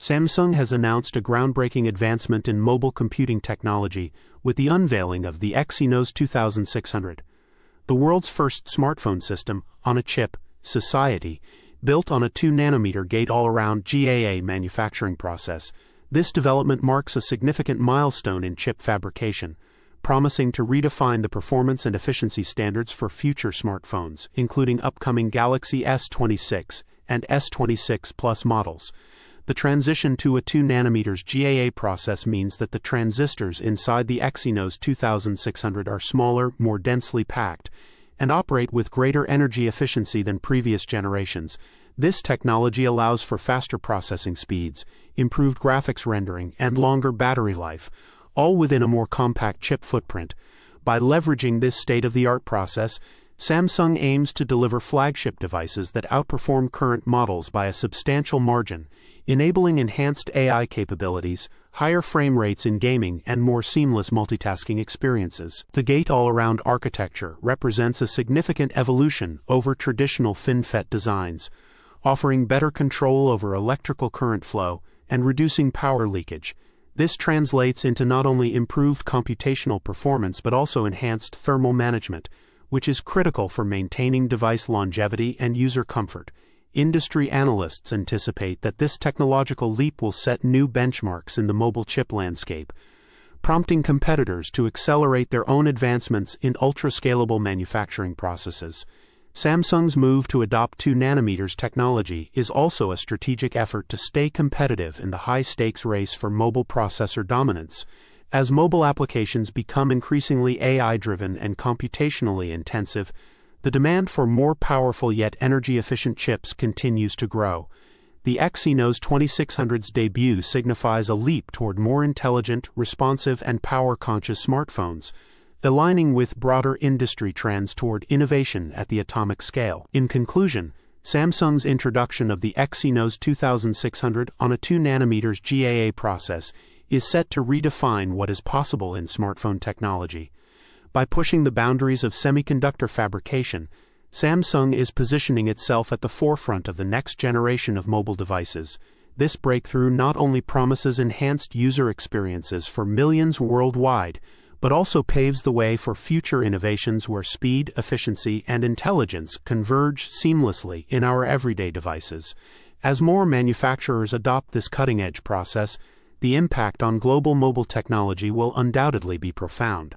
Samsung has announced a groundbreaking advancement in mobile computing technology with the unveiling of the Exynos 2600, the world's first smartphone system on a chip, society, built on a 2-nanometer gate-all-around GAA manufacturing process. This development marks a significant milestone in chip fabrication, promising to redefine the performance and efficiency standards for future smartphones, including upcoming Galaxy S26 and S26 Plus models. The transition to a 2-nanometer GAA process means that the transistors inside the Exynos 2600 are smaller, more densely packed, and operate with greater energy efficiency than previous generations. This technology allows for faster processing speeds, improved graphics rendering, and longer battery life, all within a more compact chip footprint. By leveraging this state-of-the-art process, Samsung aims to deliver flagship devices that outperform current models by a substantial margin, enabling enhanced AI capabilities, higher frame rates in gaming, and more seamless multitasking experiences. The gate-all-around architecture represents a significant evolution over traditional FinFET designs, offering better control over electrical current flow and reducing power leakage. This translates into not only improved computational performance but also enhanced thermal management, which is critical for maintaining device longevity and user comfort. Industry analysts anticipate that this technological leap will set new benchmarks in the mobile chip landscape, prompting competitors to accelerate their own advancements in ultra-scalable manufacturing processes. Samsung's move to adopt 2-nanometer technology is also a strategic effort to stay competitive in the high-stakes race for mobile processor dominance. As mobile applications become increasingly AI-driven and computationally intensive, the demand for more powerful yet energy-efficient chips continues to grow. The Exynos 2600's debut signifies a leap toward more intelligent, responsive, and power-conscious smartphones, aligning with broader industry trends toward innovation at the atomic scale. In conclusion, Samsung's introduction of the Exynos 2600 on a 2-nanometer GAA process is set to redefine what is possible in smartphone technology. By pushing the boundaries of semiconductor fabrication, Samsung is positioning itself at the forefront of the next generation of mobile devices. This breakthrough not only promises enhanced user experiences for millions worldwide, but also paves the way for future innovations where speed, efficiency, and intelligence converge seamlessly in our everyday devices. As more manufacturers adopt this cutting-edge process, the impact on global mobile technology will undoubtedly be profound.